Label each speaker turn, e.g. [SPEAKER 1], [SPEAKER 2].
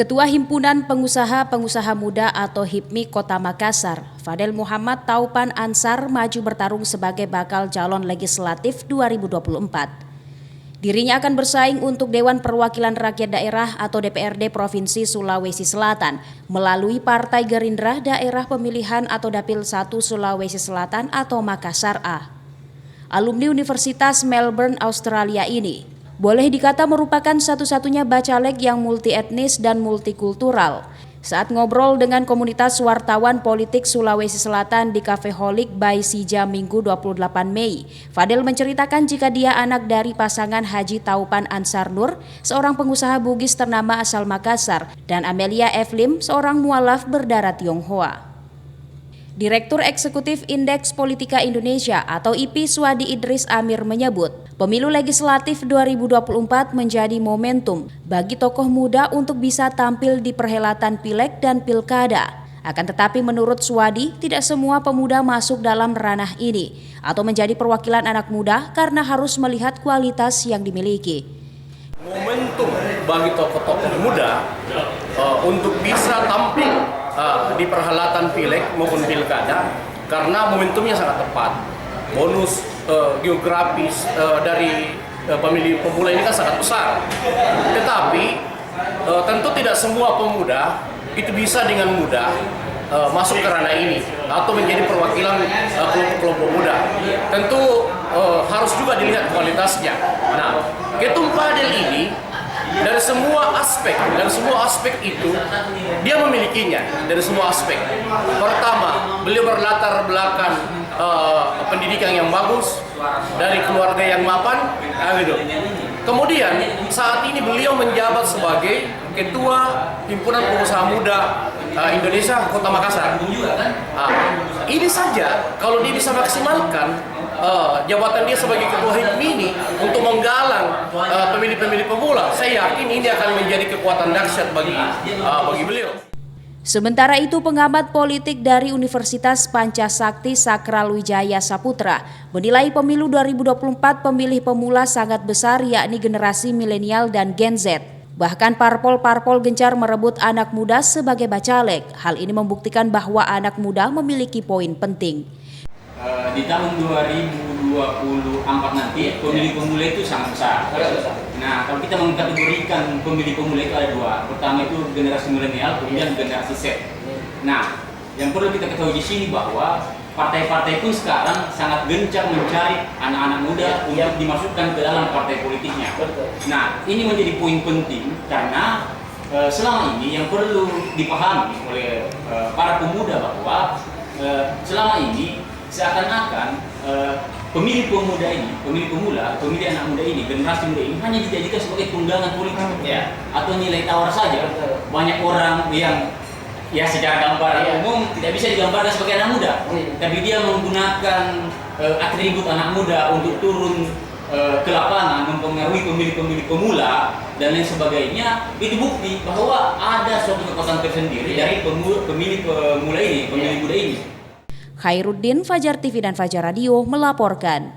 [SPEAKER 1] Ketua Himpunan Pengusaha Muda atau HIPMI Kota Makassar, Fadel Muhammad Taupan Ansar maju bertarung sebagai bakal calon legislatif 2024. Dirinya akan bersaing untuk Dewan Perwakilan Rakyat Daerah atau DPRD Provinsi Sulawesi Selatan melalui Partai Gerindra Daerah Pemilihan atau Dapil 1 Sulawesi Selatan atau Makassar A. Alumni Universitas Melbourne, Australia ini boleh dikata merupakan satu-satunya bacalek yang multi etnis dan multikultural. Saat ngobrol dengan komunitas wartawan politik Sulawesi Selatan di Cafe Holik by Sija Minggu 28 Mei, Fadel menceritakan jika dia anak dari pasangan Haji Taupan Ansar Nur, seorang pengusaha Bugis ternama asal Makassar, dan Amelia Eflim, seorang mualaf berdarah Tionghoa. Direktur Eksekutif Indeks Politika Indonesia atau IPI Swadi Idris Amir menyebut, pemilu legislatif 2024 menjadi momentum bagi tokoh muda untuk bisa tampil di perhelatan pileg dan pilkada. Akan tetapi menurut Swadi, tidak semua pemuda masuk dalam ranah ini atau menjadi perwakilan anak muda karena harus melihat kualitas yang dimiliki.
[SPEAKER 2] Momentum bagi tokoh-tokoh muda untuk bisa tampil di perhelatan pileg maupun pilkada karena momentumnya sangat tepat. Bonus geografis dari pemilih pemula ini kan sangat besar. Tetapi tentu tidak semua pemuda itu bisa dengan mudah masuk ke ranah ini atau menjadi perwakilan kelompok-kelompok muda. Tentu harus juga dilihat kualitasnya. Nah, Ketum Fadel ini dari semua aspek itu dia memilikinya dari semua aspek. Pertama, beliau berlatar belakang pendidikan yang bagus dari keluarga yang mapan, gitu. Kemudian saat ini beliau menjabat sebagai Ketua Himpunan Pengusaha Muda Indonesia Kota Makassar. Ini saja kalau dia bisa maksimalkan jabatan dia sebagai Ketua HIPMI ini untuk menggalang pemilih-pemilih pemula, saya yakin ini akan menjadi kekuatan dahsyat bagi beliau.
[SPEAKER 1] Sementara itu, pengamat politik dari Universitas Pancasakti Sakralwijaya Saputra menilai pemilu 2024 pemilih pemula sangat besar, yakni generasi milenial dan Gen Z. Bahkan parpol-parpol gencar merebut anak muda sebagai bacalek. Hal ini membuktikan bahwa anak muda memiliki poin penting.
[SPEAKER 3] Di tahun 2024 nanti pemilih pemula itu sangat besar. Nah, kalau kita mengkategorikan pemilih pemula itu ada dua. Pertama itu generasi milenial, kemudian generasi Z. Nah, yang perlu kita ketahui di sini bahwa partai-partai pun sekarang sangat gencar mencari anak-anak muda untuk dimasukkan ke dalam partai politiknya. Nah, ini menjadi poin penting karena selama ini yang perlu dipahami oleh para pemuda bahwa selama ini seakan-akan pemilih pemuda ini, pemilih pemula, pemilih anak muda ini, generasi muda ini hanya dijadikan sebagai tunggangan politik atau nilai tawar saja. Banyak orang yang secara gambaran umum tidak bisa digambarkan sebagai anak muda, tapi dia menggunakan atribut anak muda untuk turun ke lapangan, mempengaruhi pemilih-pemilih pemula dan lain sebagainya. Itu bukti bahwa ada suatu kekuatan tersendiri dari pemilih pemula ini, pemilih muda ini.
[SPEAKER 1] Khairuddin, Fajar TV dan Fajar Radio melaporkan.